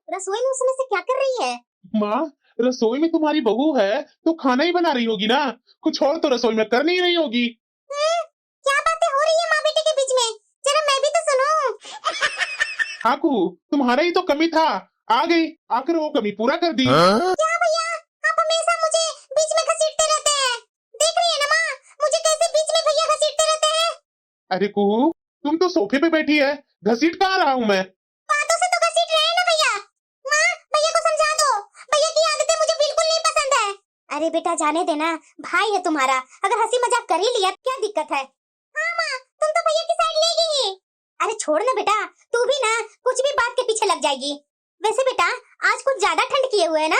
रसोई में उस समय से क्या कर रही है? माँ, रसोई में तुम्हारी बहू है तो खाना ही बना रही होगी ना, कुछ और तो रसोई में कर नहीं रही होगी। क्या बातें हो रही है माँ बेटे के बीच में? जरा मैं भी तो सुनूं। हाकू, तुम्हारा ही तो कमी था, आ गई, आकर वो कमी पूरा कर दी। क्या भैया, आप हमेशा मुझे बीच में घसीटते रहते हैं। देख रही है ना माँ, मुझे कैसे बीच में भैया घसीटते रहते हैं। अरे कुहू, तुम तो सोफे पे बैठी है, घसीट कहाँ रहा हूँ मैं? बातों से तो घसीट रहे हैं ना भैया। माँ, भैया को समझा दो, भैया की आदतें मुझे बिल्कुल नहीं पसंद है। अरे बेटा जाने देना, भाई है तुम्हारा, अगर हंसी मजाक कर ही लिया क्या दिक्कत है? हाँ माँ, तुम तो भैया की साइड लेगी ही। अरे छोड़ ना बेटा, तू भी ना कुछ भी बात के पीछे लग जाएगी। वैसे बेटा आज कुछ ज्यादा ठंड किए हुए है ना?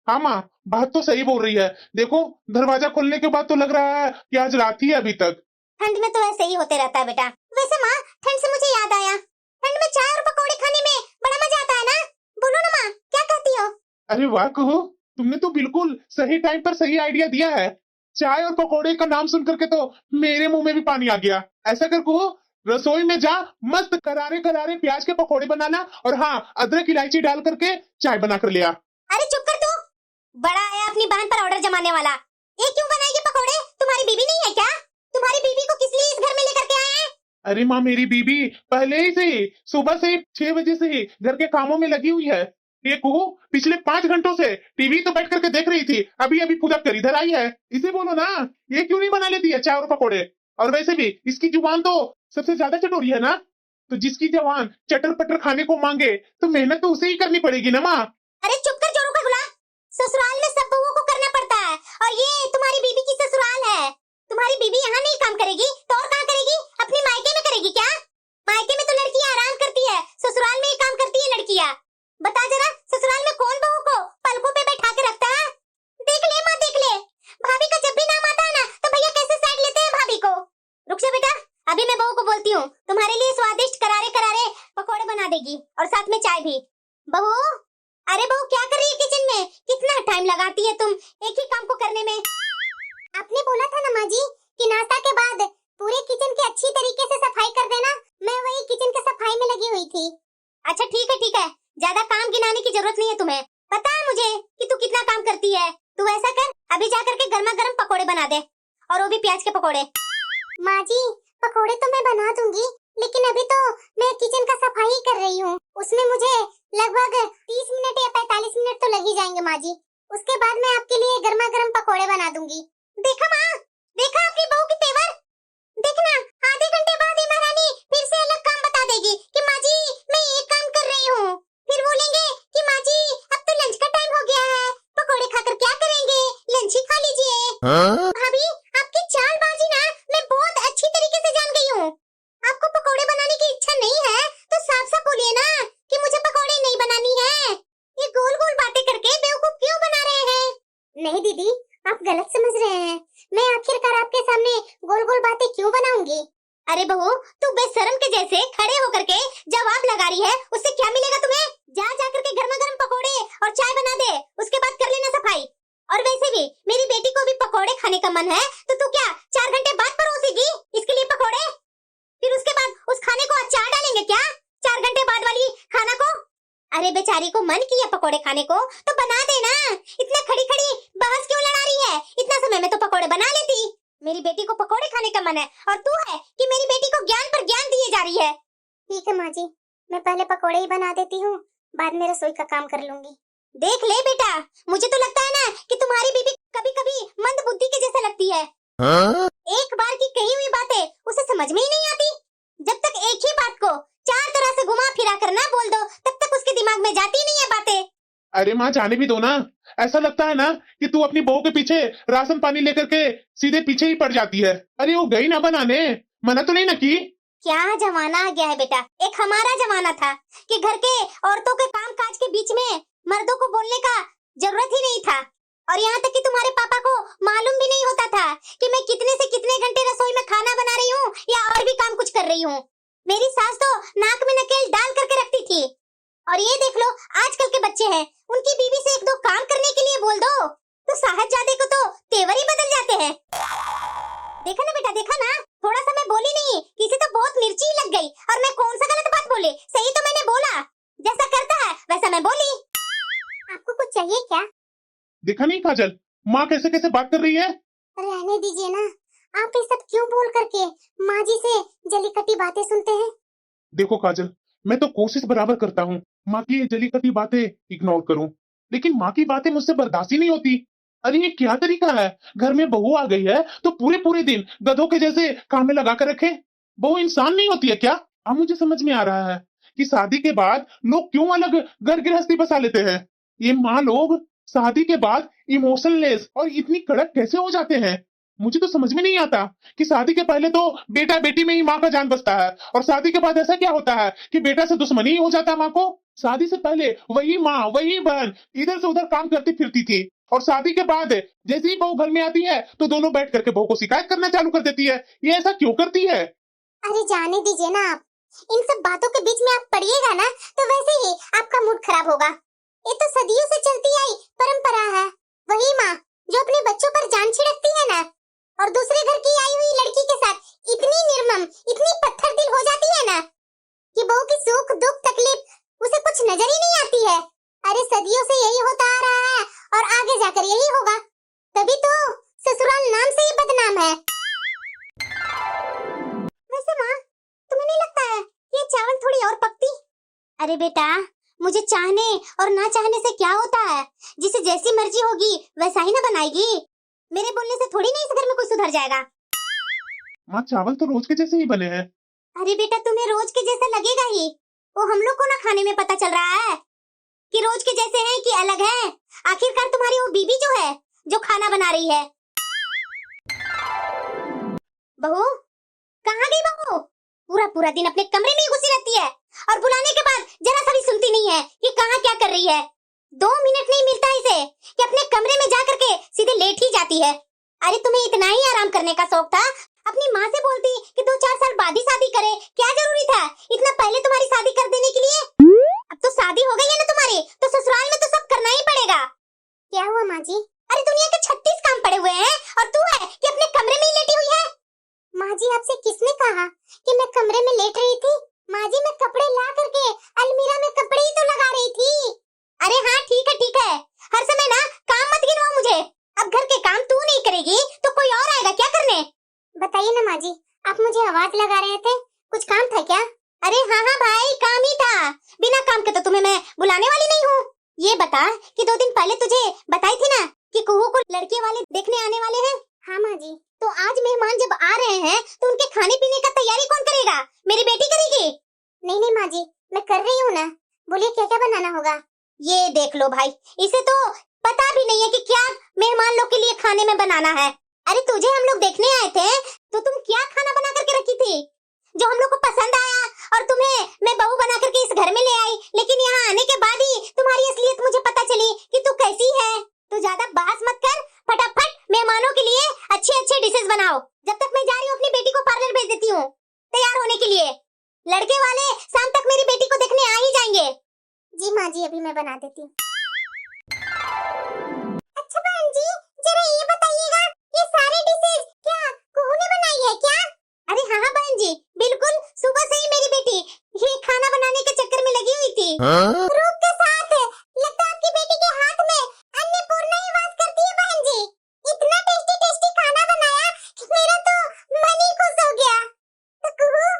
हाँ माँ, बात तो सही बोल रही है। देखो, दरवाजा खोलने के बाद तो लग रहा है कि आज रात ही है अभी तक। ठंड में तो ऐसे ही होते रहता है बेटा। वैसे माँ, ठंड से मुझे याद आया, ठंड में चाय और पकौड़े खाने में बड़ा मजा आता है ना? बोलो ना माँ, क्या कहती हो? अरे वाह कुहू, तुमने तो बिल्कुल सही टाइम पर सही आइडिया दिया है। चाय और पकौड़े का नाम सुन करके तो मेरे मुंह में भी पानी आ गया। ऐसा कर कुहू, रसोई में जा, मस्त करारे करारे प्याज के पकौड़े बनाना, और हाँ, अदरक इलायची डाल करके चाय बना कर ले आ। अरे चुप कर तू, बड़ा आया अपनी बहन पर ऑर्डर जमाने वाला। ये क्यों बनाएगी पकौड़े? तुम्हारी बीबी नहीं है क्या? तुम्हारी बीबी को किस लिए इस घर में लेकर के आए हैं? अरे माँ, मेरी बीबी पहले ही से ही सुबह से 6 बजे से ही घर के कामों में लगी हुई है। ये कुहू पिछले 5 घंटों से टीवी तो बैठ करके देख रही थी, अभी अभी पूजा कर इधर आई है। इसे बोलो ना, ये क्यों नहीं बना लेती है चाय और पकौड़े? और वैसे भी इसकी जुबान तो सबसे ज्यादा चटोरी है ना, तो जिसकी जवान चटर पटर खाने को मांगे तो मेहनत तो उसे ही करनी पड़ेगी ना माँ। अरे चुप कर जोरू का गुलाम, ससुराल में सब बहुओं को करना पड़ता है, और ये तुम्हारी बीबी की ससुराल है। तुम्हारी बीबी यहाँ नहीं काम करेगी तो और कहाँ करेगी? अपनी मायके में करेगी क्या? मायके में तो लड़कियाँ आराम करती है, ससुराल में ही काम करती है लड़कियाँ। बता जरा, ससुराल में कौन बहू को पलकों पे बैठा के रखता है? देख ले माँ, देख ले, भाभी का जब भी नाम आता है ना तो भैया कैसे साइड लेते हैं भाभी को। रुक जा बेटा, अभी मैं बहू को बोलती हूँ, तुम्हारे लिए स्वादिष्ट करारे करारे पकौड़े बना देगी और साथ में चाय भी। बहू, अरे बहू क्या कर रही है किचन में? कितना टाइम लगाती है तुम एक ही काम को करने में? आपने बोला था ना माँ जी कि नाश्ता के बाद पूरे किचन की अच्छी तरीके से सफाई कर देना, मैं वही किचन के सफाई में लगी हुई थी। अच्छा ठीक है, ज्यादा काम गिनाने की जरूरत नहीं है तुम्हें, पता है मुझे कि तू कितना काम करती है। तू ऐसा कर, अभी जा करके गर्मा गर्म पकौड़े बना दे, और वो भी प्याज के पकौड़े। माँ जी, पकौड़े तो मैं बना दूंगी, लेकिन अभी तो मैं किचन का सफाई कर रही हूँ, उसमें मुझे लगभग 30 मिनट या 45 मिनट तो लग ही जाएंगे माँ जी। उसके बाद मैं आपके लिए गर्मा गर्म पकौड़े बना दूंगी। देखा माँ, देखा अपनी बहू की तेवर? देखना, आधे घंटे बाद ही महारानी फिर से अलग काम बता देगी कि माँ जी मैं ये काम कर रही हूँ। फिर बोलेंगे कि माँ जी अब तो लंच का टाइम हो गया है, पकौड़े खाकर क्या करेंगे, लंच ही खा लीजिए। भाभी, आपकी चालबाजी ना मैं बहुत अच्छी तरीके से जान गई हूँ। आपको पकौड़े बनाने की इच्छा नहीं है तो साफ साफ बोलिए ना कि मुझे पकौड़े नहीं बनानी है। ये गोल गोल बातें करके बेवकूफ क्यों बना रहे हैं? नहीं दीदी, आप गलत समझ रहे हैं, मैं आखिरकार आपके सामने गोल गोल बातें क्यों बनाऊंगी? अरे बहू, तू बेशर्म के जैसे खड़े होकर के जवाब लगा रही है, उससे क्या मिलेगा तुम्हें? जा करके गर्मा गर्म पकौड़े और चाय बना दे, उसके बाद कर लेना सफाई। और वैसे भी मेरी बेटी को भी पकौड़े खाने का मन है, तो तू क्या 4 घंटे बाद परोसेगी इसके लिए पकौड़े? फिर उसके बाद उस खाने को अचार डालेंगे क्या 4 घंटे बाद वाली खाना को? अरे बेचारी को मन किया पकौड़े खाने को तो बना देना, इतना खड़ी खड़ी बहस क्यों लड़ा रही है? इतना समय में तो पकौड़े बना लेती। मेरी बेटी को पकौड़े खाने का मन है और तू है कि मेरी बेटी को ज्ञान पर ज्ञान दिए जा रही है। ठीक है माँ जी, मैं पहले पकौड़े ही बना देती हूँ, बाद में रसोई का काम कर लूंगी। देख ले बेटा, मुझे तो लगता है ना कि तुम्हारी बीबी कभी कभी मंद बुद्धि के जैसा लगती है। एक बार की कही हुई बातें उसे समझ में ही नहीं आती। जब तक एक ही बात को 4 तरह से घुमा फिरा कर ना बोल दो, तब तक उसके दिमाग में जाती नहीं है बातें। अरे माँ, जाने भी दो ना, ऐसा लगता है ना कि तू अपनी बहू के पीछे राशन पानी लेकर के सीधे पीछे ही पड़ जाती है। अरे वो गई ना बनाने, मना तो नहीं ना की? क्या जमाना आ गया है बेटा, एक हमारा जमाना था कि घर के औरतों के काम काज के बीच में मर्दों को बोलने का जरूरत ही नहीं था। और यहाँ तक कि तुम्हारे पापा को मालूम भी नहीं होता था कि मैं कितने से कितने घंटे रसोई में खाना बना रही हूँ या और भी काम कुछ कर रही हूँ। मेरी सास तो नाक में नकेल डाल करके रखती थी। और ये देख लो, आजकल के बच्चे हैं, उनकी बीवी से 1-2 काम करने के लिए बोल दो तो साहबजादे को तो तेवर ही बदल जाते हैं। देखा ना बेटा, देखा ना, थोड़ा सा मैं बोली नहीं, किसी तो बहुत मिर्ची लग गई। और मैं कौन सा गलत बात बोली? सही तो मैंने बोला, जैसा करता है वैसा मैं बोली। आपको कुछ चाहिए क्या? देखा नहीं काजल, माँ कैसे कैसे बात कर रही है। रहने दीजिए ना, आप ये सब क्यों बोल करके माँ जी से जली कटी बातें सुनते हैं? देखो काजल, मैं तो कोशिश बराबर करता हूँ माँ की ये जली कटी बातें इग्नोर करूँ, लेकिन माँ की बातें मुझसे बर्दाश्त ही नहीं होती। अरे ये क्या तरीका है, घर में बहू आ गई है तो पूरे पूरे दिन गधों के जैसे काम में लगा कर रखे। बहू इंसान नहीं होती है क्या? अब मुझे समझ में आ रहा है कि शादी के बाद लोग क्यों अलग घर गृहस्थी बसा लेते हैं। ये माँ लोग शादी के बाद इमोशनलेस और इतनी कड़क कैसे हो जाते हैं। मुझे तो समझ में नहीं आता कि शादी के पहले तो बेटा बेटी में ही माँ का जान बसता है, और शादी के बाद ऐसा क्या होता है कि बेटा से दुश्मनी ही हो जाता है माँ को। शादी से पहले वही माँ वही बहन इधर से उधर काम करती फिरती थी, और शादी के बाद जैसे ही बहू घर में आती है तो दोनों बैठ करके बहू को शिकायत करना चालू कर देती है। ये ऐसा क्यों करती है? अरे जाने दीजिए ना आप, इन सब बातों के बीच में आप पड़िएगा ना तो वैसे ही आपका मूड खराब होगा। ये तो सदियों से चलती आई परंपरा है। वही माँ जो अपने बच्चों पर जान छिड़कती है ना, और दूसरे घर की आई हुई लड़की के साथ इतनी निर्मम इतनी पत्थर दिल हो जाती है ना कि बहू की सुख दुख तकलीफ उसे कुछ नजर ही नहीं आती है। अरे सदियों से यही होता आ रहा है और आगे जाकर यही होगा, तभी तो ससुराल नाम से ही बदनाम है। वैसे माँ, तुम्हें नहीं लगता है ये चावल थोड़ी और पकती? अरे बेटा, मुझे चाहने और ना चाहने से क्या होता है, जिसे जैसी मर्जी होगी वैसा ही ना बनाएगी। मेरे बोलने से थोड़ी ना इस घर में कोई सुधर जाएगा। माँ चावल तो रोज के जैसे ही बने हैं। अरे बेटा, तुम्हें रोज के जैसा लगेगा ही, वो हम लोग को ना खाने में पता चल रहा है कि रोज के जैसे हैं कि अलग है। आखिरकार तुम्हारी वो बीबी जो है जो खाना बना रही है। बहू, कहाँ गई बहू? पूरा पूरा दिन अपने कमरे में ही घुसी रहती है और बुलाने के बाद जरा सा भी सुनती नहीं है कि कहाँ क्या कर रही है। 2 मिनट नहीं मिलता इसे कि अपने कमरे में जा करके सीधे लेट ही जाती है। अरे तुम्हें इतना ही आराम करने का शौक था, अपनी माँ से बोलती कि 2-4 साल बाद ही शादी करे, क्या जरूरी था इतना पहले तुम्हारी शादी कर देने के लिए। अब तो शादी हो गई है ना तुम्हारी, तो ससुराल में तो सब करना ही पड़ेगा। क्या हुआ माँ जी? अरे दुनिया के 36 काम पड़े हुए हैं और तू है कि अपने कमरे में ही लेटी हुई है। माँ जी, आपसे किसने कहा कि मैं कमरे में लेट रही थी? माँ जी, मैं कपड़े ला करके अलमीरा में कपड़े ही तो लगा रही थी। अरे हाँ ठीक है, हर समय ना काम मत गिनवाओ मुझे। अब घर के काम तू नहीं करेगी तो कोई और आएगा क्या करने? बताइए ना माँ जी, आप मुझे आवाज लगा रहे थे, कुछ काम था क्या? अरे हाँ भाई, काम ही था। बिना काम के तो तुम्हें मैं बुलाने वाली नहीं हूँ। ये बता कि 2 दिन पहले तुझे बताई थी ना कि कुहू को लड़के वाले देखने आने वाले हैं। हाँ माँ जी। तो आज मेहमान जब आ रहे हैं तो उनके खाने पीने का तैयारी कौन करेगा? मेरी बेटी करेगी? नहीं माँ जी, मैं कर रही हूँ ना। बोलिए क्या क्या बनाना होगा? ये देख लो भाई, इसे तो पता भी नहीं है कि क्या मेहमान लोग के लिए खाने में बनाना है। अरे तुझे हम लोग देखने आए थे तो तुम क्या खाना बना करके रखी थी जो हम लोग को पसंद आया, और तुम्हें मैं बहू बना करके इस घर में ले आई, लेकिन यहाँ आने के बाद ही तुम्हारी असलियत मुझे पता चली कि तू कैसी है। तू ज्यादा बहस मत कर, फटाफट मेहमानों के लिए अच्छे अच्छे डिशेस बनाओ। जब तक मैं जा रही हूँ अपनी बेटी को पार्लर भेज देती हूँ तैयार होने के लिए। लड़के वाले शाम तक मेरी बेटी को देखने आ ही जाएंगे। जी माँ जी, अभी मैं बना देती हूँ। अच्छा बहन जी, जरा ये बताइएगा, ये सारे डिशेस क्या कुहू ने बनाई है क्या? अरे हाँ बहन जी, बिल्कुल सुबह से ही मेरी बेटी ये खाना बनाने के चक्कर में लगी हुई थी। रूप के साथ लगता है आपकी बेटी के हाथ में अन्नपूर्णा ही वास करती है बहन जी। इतना टेस्टी टेस्टी खाना बनाया कि मेरा तो मन ही खुश हो गया। तो कुहू,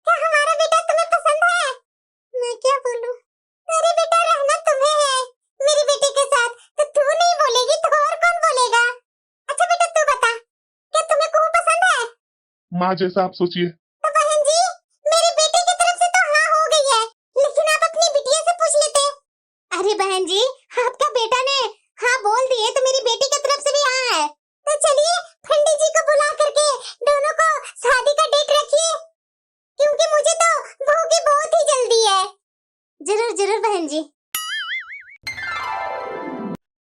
क्या हमारा बेटा तुम्हें पसंद है? मैं क्या बोलूं? अरे बेटा, रहना तुम्हें है मेरी बेटी के साथ, तो तू नहीं बोलेगी तो और कौन बोलेगा? अच्छा बेटा तू बता, क्या तुम्हें कुहू पसंद है? माँ जैसा आप सोचिए। तो बहन जी, मेरी बेटी की तरफ से तो हाँ हो गई है, लेकिन आप अपनी बिटिया से पूछ लेते। अरे बहन जी, आपका बेटा ने हाँ बोल दिए तो मेरी बेटी की तरफ से भी हाँ है। तो चलिए पंडित जी को बुला करके दोनों को शादी का डेट रखिए, क्योंकि मुझे तो बहू की बहुत ही जल्दी है। जरूर जरूर बहन जी।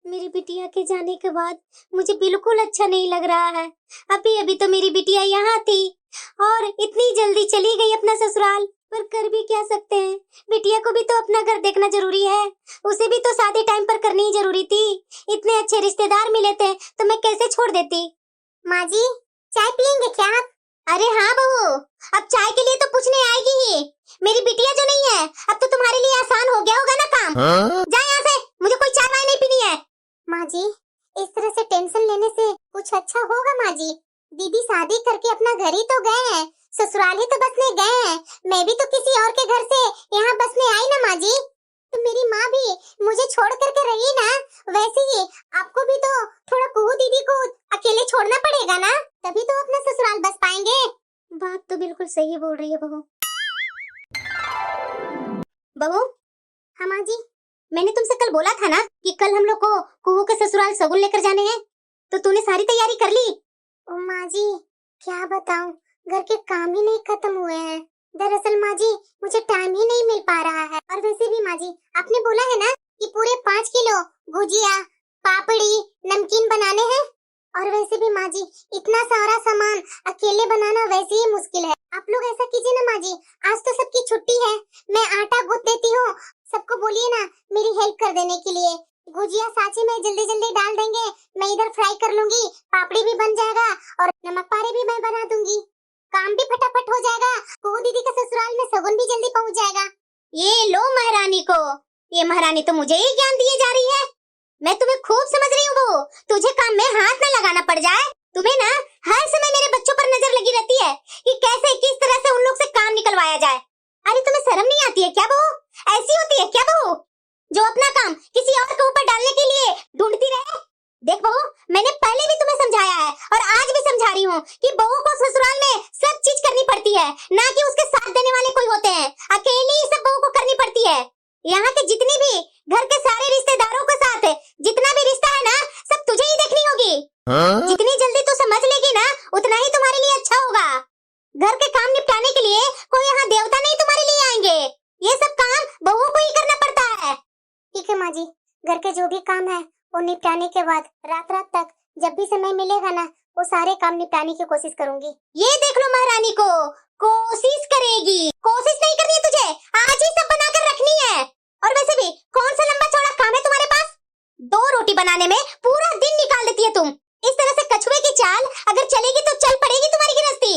मेरी बिटिया के जाने के बाद मुझे बिल्कुल अच्छा नहीं लग रहा है। अभी अभी तो मेरी बिटिया यहाँ थी और इतनी जल्दी चली गई अपना ससुराल, पर कर भी क्या सकते हैं, बिटिया को भी तो अपना घर देखना जरूरी है। उसे भी तो शादी टाइम पर करनी ही जरूरी थी। इतने अच्छे रिश्तेदार मिले थे तो मैं कैसे छोड़ देती। माँ जी, चाय पियेंगे क्या आप? अरे हाँ बहू, अब चाय के लिए तो पूछने आएगी ही। मेरी बिटिया जो नहीं है, अब तो तुम्हारे लिए आसान हो गया होगा ना काम। जा यहाँ से, मुझे कोई चाय वाय नहीं पीनी है। माँ जी, इस तरह से टेंशन लेने से कुछ अच्छा होगा माँ जी? दीदी शादी करके अपना घर ही तो गए हैं, ससुराल ही तो बसने गए हैं। मैं भी तो किसी और के घर से यहाँ बसने आई ना माँ जी। तो मेरी माँ भी मुझे छोड़ करके रही ना, वैसे ही आपको भी तो थोड़ा कुहू दीदी को अकेले छोड़ना पड़ेगा ना, तभी तो अपना ससुराल बस पाएंगे। बात तो बिल्कुल सही बोल रही है बहू। बहू। हाँ माँ जी। मैंने तुमसे कल बोला था ना कि कल हम लोग को कुहू के ससुराल सगुन लेकर जाने हैं, तो तूने सारी तैयारी कर ली? ओ माँ जी, क्या बताऊं, घर के काम ही नहीं खत्म हुए हैं। दरअसल माँ जी, मुझे टाइम ही नहीं मिल पा रहा है। और वैसे भी माँ जी, आपने बोला है ना कि पूरे 5 किलो गुजिया, पापड़ी, नमकीन बनाने हैं। और वैसे भी माँ जी, इतना सारा सामान अकेले बनाना वैसे ही मुश्किल है। आप लोग ऐसा कीजिए ना माँ जी, आज तो सबकी छुट्टी है, मैं आटा गूंथ देती हूँ, सबको बोलिए ना मेरी हेल्प कर देने के लिए। गुजिया सांचे में जल्दी जल्दी डाल देंगे, मैं इधर फ्राई कर लूंगी, पापड़ी भी बन जाएगा और नमक पारे भी मैं बना दूंगी, काम भी फटाफट हो जाएगा। कुहू दीदी के ससुराल में सगुन भी जल्दी पहुंच जाएगा। ये लो महारानी को, ये महारानी तो मुझे ही ज्ञान दिए जा रही है। मैं तुम्हें खूब समझ रही हूँ बहू, तुझे काम में हाथ न लगाना पड़ जाए। तुम्हें ना हर समय मेरे बच्चों पर नजर लगी रहती है कि कैसे किस तरह से उन लोग से काम निकलवाया जाए। अरे तुम्हें शर्म नहीं आती है क्या बहू? ऐसी होती है क्या बहू जो अपना काम किसी और के ऊपर डालने के लिए ढूंढती रहे? देख बहू, मैंने पहले भी तुम्हें समझाया है और आज भी समझा रही हूँ कि बहू को ससुराल में सब चीज करनी पड़ती है, ना कि उसके साथ देने वाले कोई होते हैं। अकेली ही सब बहू को करनी पड़ती है। यहाँ के जितनी भी घर के सारे रिश्तेदारों के साथ जितना भी रिश्ता है ना, सब तुझे ही देखनी होगी। जितनी जल्दी तू समझ लेगी ना, उतना ही तुम्हारे लिए अच्छा होगा। घर के काम निपटाने के लिए कोई यहाँ देवता नहीं तुम्हारे लिए आएंगे, ये सब काम बहू को ही करना पड़ता है। ठीक है माँ जी, घर के जो भी काम है वो निपटाने के बाद रात रात तक जब भी समय मिलेगा ना, वो सारे काम निपटाने की कोशिश करूंगी। ये देख लो महारानी को, कोशिश करेगी, कोशिश नहीं करनी है तुझे, आज ही सब बनाकर रखनी है। और वैसे भी कौन सा लंबा चौड़ा काम है तुम्हारे पास? 2 रोटी बनाने में पूरा दिन निकाल देती है तुम। इस तरह से कछुए की चाल अगर चलेगी तो चल पड़ेगी तुम्हारी गृहस्थी।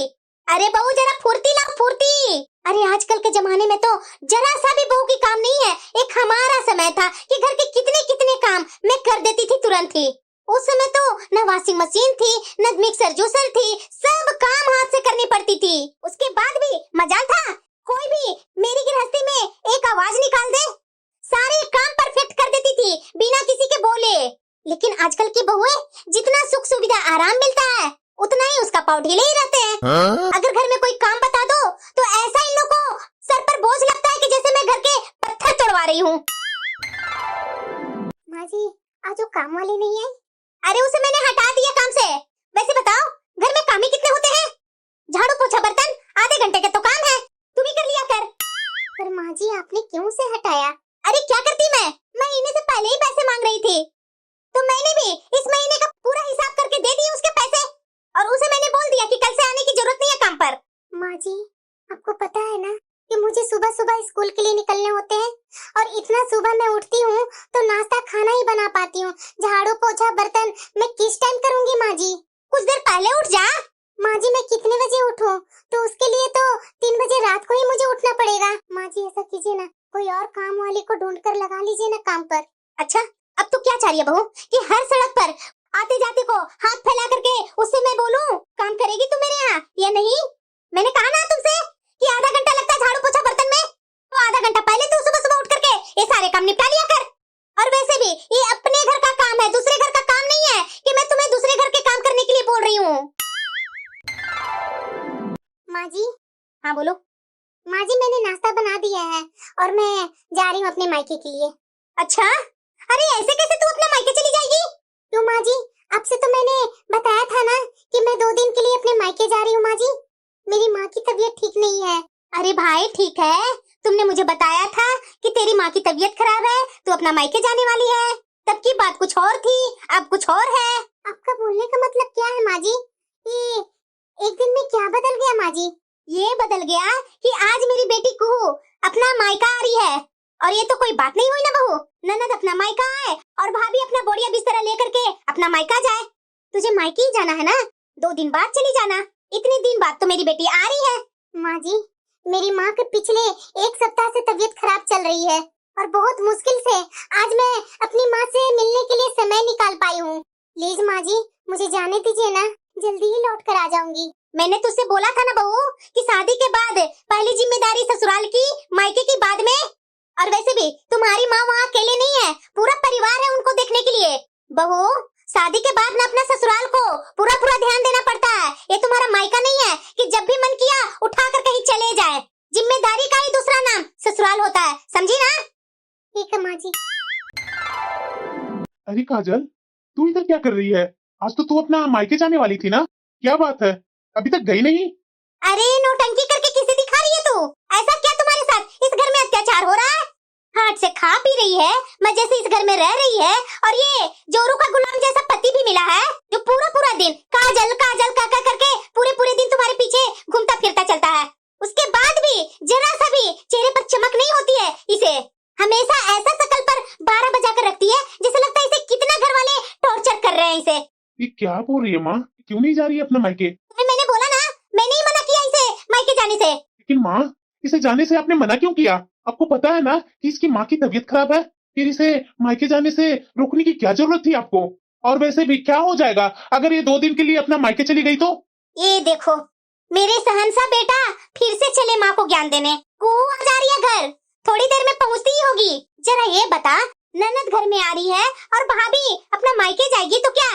अरे बहू जरा फुर्ती लाओ, फुर्ती। अरे आजकल के जमाने में तो जरा सा भी बहू की काम नहीं है। एक हमारा समय था कि घर के कितने कितने काम मैं कर देती थी तुरंत ही। उस समय तो न वॉशिंग मशीन थी, न मिक्सर जूसर थी, सब काम हाथ से करनी पड़ती थी। उसके बाद भी मजाल था, कोई भी मेरी गृहस्थी में एक आवाज निकाल दे, सारे काम परफेक्ट कर देती थी बिना किसी के बोले। लेकिन आजकल की बहुएं जितना सुख सुविधा आराम मिलता है, उतना ही उसका पाँव ढीले ही रहते हैं। अगर घर में कोई काम बता दो तो ऐसा इन लोगों को सर पर बोझ लगता है कि जैसे मैं घर के पत्थर तोड़वा रही हूँ। माँ जी, आज वो काम वाली नहीं आई? अरे उसे मैंने हटा दिया काम से। वैसे बताओ, घर में काम ही कितने होते हैं? झाड़ू पोछा बर्तन आधे घंटे के तो काम है, तुम ही कर लिया कर। पर माँ जी, आपने क्यों से हटाया? अरे क्या करती मैं महीने से पहले ही पैसे मांग रही थी, तो मैंने भी इस महीने का पूरा हिसाब करके दे दिए उसके पैसे, और उसे मैंने बोल दिया कि कल से आने की जरूरत नहीं है काम पर। माँ जी, आपको पता है ना कि मुझे सुबह सुबह स्कूल के लिए निकलने होते हैं, और इतना सुबह मैं उठती हूँ तो नाश्ता खाना ही बना पाती हूँ। झाड़ू पोछा बर्तन मैं किस टाइम करूँगी माँ जी? कुछ देर पहले उठ जा। माँ जी, मैं कितने बजे उठूं? तो उसके लिए तो 3 बजे रात को ही मुझे उठना पड़ेगा। माँ जी, ऐसा कीजिए ना, कोई और काम वाली को ढूंढ कर लगा लीजिए ना काम पर। अच्छा, अब तो क्या चाह रही है बहू कि हर सड़क पर आते जाते को हाथ फैला करके उससे मैं बोलूं काम करेगी तू मेरे यहाँ या नहीं? मैंने कहा ना तुमसे कि आधा घंटा लगता है झाड़ू पोछा बर्तन में, तो आधा घंटा पहले तू सुबह सुबह उठ करके ये सारे काम निपटा लिया कर। और वैसे भी ये अपने घर का काम है, दूसरे घर का काम नहीं है कि मैं तुम्हें दूसरे घर के काम करने के लिए बोल रही हूँ। माँ जी। हाँ बोलो। माँ जी, मैंने नाश्ता बना दिया है और मैं जा रही हूँ अपने मायके के लिए। अच्छा, अरे ऐसे कैसे तू अपने मायके चली जाएगी? क्यों माँ जी, आपसे तो मैंने बताया था ना कि मैं 2 दिन के लिए अपने मायके जा रही हूँ। माँ जी, मेरी माँ की तबीयत ठीक नहीं है। अरे भाई ठीक है, तुमने मुझे बताया था कि तेरी माँ की तबीयत खराब है, तू अपना मायके जाने वाली है, तब की बात कुछ और थी, अब कुछ और है। आपका बोलने का मतलब क्या है माँ जी? ये एक दिन में क्या बदल गया माँ जी? ये बदल गया कि आज मेरी बेटी कुहू अपना मायका आ रही है, और ये तो कोई बात नहीं हुई ना बहू। ननद अपना मायका आए और भाभी अपना बोरिया बिस्तरा लेकर के अपना मायका जाए। तुझे मायके ही जाना है ना, 2 दिन बाद चली जाना। इतने दिन बाद तो मेरी बेटी आ रही है। माँ जी, मेरी माँ के पिछले 1 सप्ताह से तबीयत खराब चल रही है और बहुत मुश्किल से आज मैं अपनी माँ से मिलने के लिए समय निकाल पाई हूँ। प्लीज माँ जी, मुझे जाने दीजिए ना, जल्दी ही लौट कर आ जाऊंगी। मैंने तुझसे बोला था ना बहू कि शादी के बाद पहली जिम्मेदारी ससुराल की, मायके की बाद में। और वैसे भी तुम्हारी माँ वहाँ अकेले नहीं है, पूरा परिवार है उनको देखने के लिए। बहू, शादी के बाद ना अपना ससुराल को पूरा पूरा ध्यान देना पड़ता है। ये तुम्हारा मायका नहीं है कि जब भी मन किया उठा कर कहीं चले जाए। जिम्मेदारी का ही दूसरा नाम ससुराल होता है, समझी ना? ठीक है माँ जी। अरे काजल, तू इधर क्या कर रही है? आज तो तू अपना मायके जाने वाली थी ना? क्या बात है, अभी तक गई नहीं? अरे नौटंकी करके किसे दिखा रही है तू? ऐसा क्या तुम्हारे साथ इस घर में अत्याचार हो रहा है? हाथ से खा पी रही है, मजे से इस घर में रह रही है, और ये जोरू का गुलाम जैसा पति भी मिला है जो पूरा पूरा दिन काजल काजल काका करके पूरे पूरे दिन तुम्हारे पीछे घूमता फिरता चलता है। उसके बाद भी जरा सा भी चेहरे पर चमक नहीं होती है इसे। हमेशा ऐसा शकल पर 12 बजा कर रखती है जैसे लगता है इसे कितना घर वाले टॉर्चर कर रहे हैं इसे। ये क्या बोल रही है माँ? क्यों नहीं जा रही है अपना मायके? मैंने बोला ना, मैंने ही मना किया इसे मायके जाने से। लेकिन माँ, इसे जाने से आपने मना क्यों किया? आपको पता है ना कि इसकी माँ की तबीयत खराब है, फिर इसे मायके जाने से रोकने की क्या जरूरत थी आपको? और वैसे भी क्या हो जाएगा अगर ये 2 दिन के लिए अपना मायके चली गई तो? ये देखो, मेरे सहनसा बेटा फिर से चले माँ को ज्ञान देने। कुहू आ जा रही है घर, थोड़ी देर में पहुँचती ही होगी। जरा ये बता, ननद घर में आ रही है और भाभी अपना मायके जाएगी तो क्या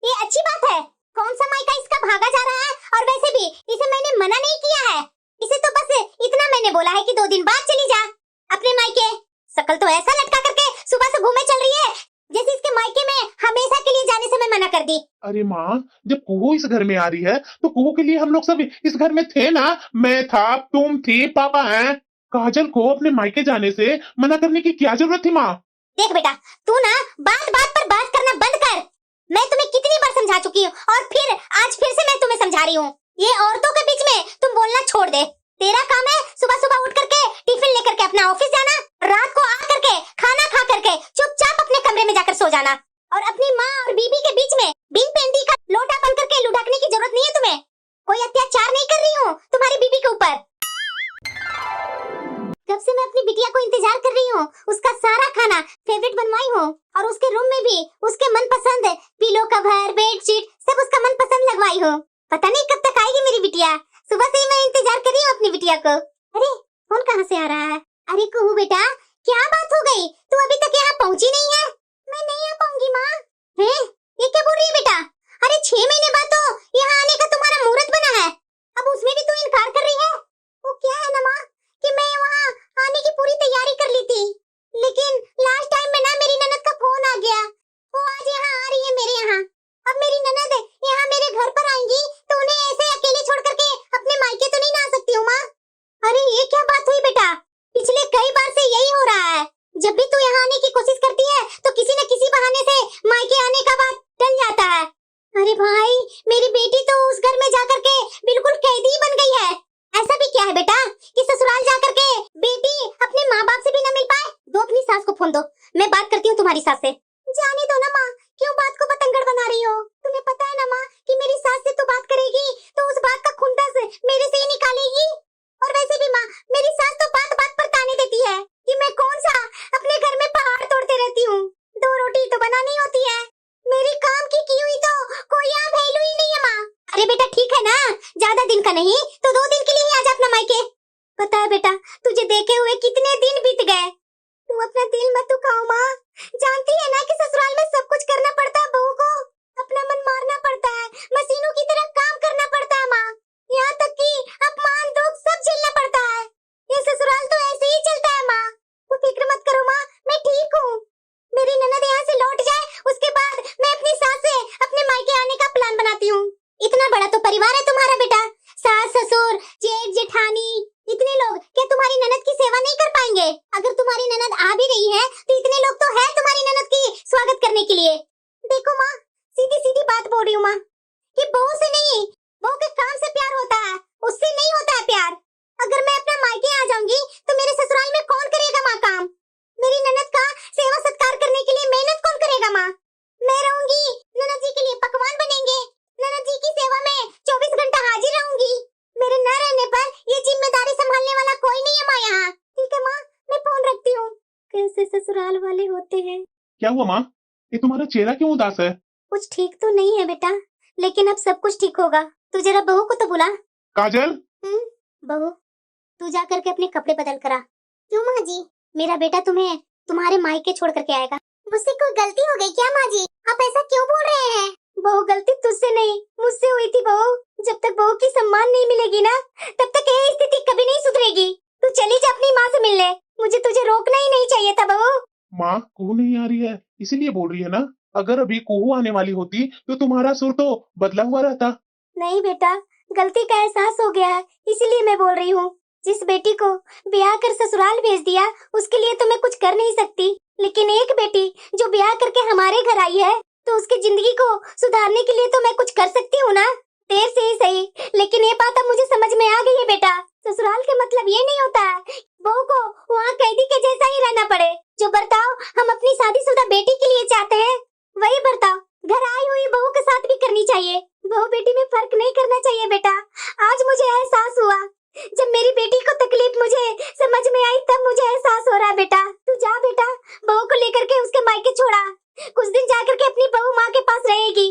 ये अच्छी बात है? कौन सा मायका इसका भागा जा रहा है? और वैसे भी इसे मैंने मना नहीं किया है, इसे तो बस इतना मैंने बोला है कि 2 दिन बाद चली जा अपने मायके। शकल तो ऐसा लटका करके सुबह से घूमे चल रही है जैसे इसके मायके में हमेशा के लिए जाने से मैं मना कर दी। अरे माँ, जब कुहू इस घर में आ रही है तो कुहू के लिए हम लोग सब इस घर में थे ना। मैं था, तुम थी, पापा हैं। काजल को अपने मायके जाने से मना करने की क्या जरूरत थी माँ? देख बेटा, तू ना बात बात पर बात करना बंद कर। मैं तुम्हें कितनी बार समझा चुकी हूँ और फिर से मैं तुम्हें समझा रही हूँ। ये औरतों के बीच में तुम बोलना छोड़ दे। तेरा काम है सुबह सुबह उठ करके टिफिन लेकर के अपना ऑफिस जाना, रात को आ करके खाना खा करके चुपचाप अपने कमरे में जाकर सो जाना। और अपनी माँ और बीबी के बीच में बिन पेंदी का लोटा बन करके लुढ़कने की जरूरत नहीं है तुम्हें। कोई अत्याचार नहीं कर रही हूँ तुम्हारी बीबी के ऊपर। जब से मैं अपनी बिटिया को इंतजार कर रही हूँ, उसका सारा खाना फेवरेट बनवाई हूँ और उसके रूम में भी उसके मनपसंद पिलो कवर, बेडशीट सब उसका मनपसंद लगवाई हूँ। पता नहीं कब तक आएगी मेरी बिटिया। सुबह से ही मैं इंतजार कर रही हूँ अपनी बिटिया को। अरे फोन कहाँ से आ रहा है? अरे कुहू बेटा, क्या बात हो गई? तू अभी तक यहाँ पहुँची नहीं है? मैं नहीं आ पाऊंगी माँ। हैं? ये क्या बोल रही है बेटा? अरे 6 महीने बाद तो यहाँ आने का तुम्हारा मुहूर्त बना है, अब उसमें भी तू इनकार कर रही है? वो क्या है ना माँ कि मैं वहाँ आने की पूरी तैयारी कर ली थी, लेकिन लास्ट टाइम में ना मेरी ननद का फोन आ गया। वो आज यहाँ आ रही है मेरे यहाँ। अब मेरी ननद यहाँ मेरे घर पर आएंगी तो उन्हें ऐसे अकेले छोड़ करके अपने मायके तो नहीं ना आ सकती हूँ माँ। अरे ये क्या बात हुई बेटा? पिछले कई बार से यही हो रहा है, जब भी तू यहाँ आने की कोशिश करती है तो किसी न किसी बहाने से मायके आने का बात टल जाता है। अरे भाई, मेरी बेटी तो उस घर में जाकर के बिल्कुल कैदी बन गई है। ऐसा भी क्या है बेटा कि ससुराल जाकर के बेटी अपने माँ बाप से भी न मिल पाए? दो अपनी सास को फोन दो, मैं बात करती हूँ तुम्हारी सास से। जाने दो ना माँ, क्यों बात को पतंगड़ बना रही हो? तुम्हें पता है ना माँ कि मेरी सास से तो बात करेगी तो उस बात का खुंदस मेरे से ही निकालेगी। और वैसे भी माँ, मेरी सास तो बात बात पर ताने देती है कि मैं कौन सा अपने घर में पहाड़ तोड़ते रहती हूँ, 2 रोटी तो बनानी होती है। मेरी काम की हुई तो कोई यहाँ वैल्यू ही नहीं है माँ। अरे बेटा ठीक है ना, ज्यादा दिन का नहीं तो 2 दिन के लिए ही आ जा अपना मायके। पता है बेटा, तुझे देखे हुए कितने दिन बीत गए। तू अपना दिल मत दुखाओ माँ, जानती है ना कि ससुराल में सब कुछ करना पड़ता है बहू को, अपना मन मारना पड़ता है, मशीनों की तरह काम करना पड़ता है माँ, यहाँ तक कि अपमान दुख सब झेलना पड़ता है। ये ससुराल तो ऐसे ही चलता है माँ। तू फिक्र मत करो माँ, मैं ठीक हूँ। मेरी ननद यहाँ से लौट जाए उसके बाद मैं अपनी सास से अपने मायके आने का प्लान बनाती हूँ। इतना बड़ा तो परिवार है तुम्हारा बेटा, सास ससुर जेठ जेठानी, इतने लोग क्या तुम्हारी ननद की सेवा नहीं कर पाएंगे? अगर तुम्हारी ननद आ भी रही है तो इतने लोग तो है तुम्हारी ननद की स्वागत करने के लिए। देखो माँ, सीधी सीधी बात बोल रही हूँ माँ कि बहू से नहीं, बहू के काम से प्यार होता है, उससे नहीं होता है प्यार। अगर मैं अपना मायके आ जाऊंगी तो मेरे ससुराल में कौन करेगा माँ काम? मेरी ननद का सेवा सत्कार करने के लिए मेहनत कौन करेगा माँ? मैं रहूंगी, ननद जी के लिए पकवान बनेंगे, ननद जी की सेवा में 24 घंटा हाजिर रहूंगी। मेरे न रहने पर ये जिम्मेदारी संभालने वाला कोई नहीं है माँ यहाँ। ठीक है माँ, मैं फोन रखती हूँ। कैसे ससुराल वाले होते हैं। क्या हुआ माँ? ये तुम्हारा चेहरा क्यों उदास है? कुछ ठीक तो नहीं है बेटा, लेकिन अब सब कुछ ठीक होगा। तू जरा बहू को तो बुला। काजल, बहू, तू जा करके अपने कपड़े बदल करा। क्यों माँ जी? मेरा बेटा तुम्हें तुम्हारे मायके छोड़ करके आएगा। मुझसे कोई गलती हो गई क्या माँ जी? आप ऐसा क्यों बोल रहे हैं? बहू, गलती तुझसे नहीं मुझसे हुई थी बहू। जब तक बहू की सम्मान नहीं मिलेगी ना, तब तक ये स्थिति कभी नहीं सुधरेगी। तू चली जा अपनी माँ से मिलने, मुझे तुझे रोकना ही नहीं चाहिए था बहू। माँ कुहू नहीं आ रही है इसीलिए बोल रही है ना? अगर अभी कुहू आने वाली होती तो तुम्हारा सुर तो बदला हुआ रहता। नहीं बेटा, गलती का एहसास हो गया है, इसीलिए मैं बोल रही हूँ। जिस बेटी को ब्याह कर ससुराल भेज दिया, उसके लिए तो मैं कुछ कर नहीं सकती, लेकिन एक बेटी जो ब्याह करके हमारे घर आई है, तो उसकी जिंदगी को सुधारने के लिए तो मैं कुछ कर सकती हूँ ना। देर से ही सही, लेकिन ये बात अब मुझे समझ में आ गई है बेटा। ससुराल का मतलब ये नहीं होता है बहू को वहाँ कैदी के जैसा ही रहना पड़े। जो बर्ताव हम अपनी शादीशुदा बेटी के लिए चाहते हैं, वही बर्ताव घर आई हुई बहू के साथ भी करनी चाहिए। बहू बेटी में फर्क नहीं करना चाहिए बेटा। आज मुझे एहसास हुआ, जब मेरी बेटी को तकलीफ मुझे समझ में आई, तब मुझे एहसास हो रहा है बेटा। तू जा बेटा, बहू को लेकर के उसके मायके छोड़ा। कुछ दिन जाकर के अपनी बहू माँ के पास रहेगी।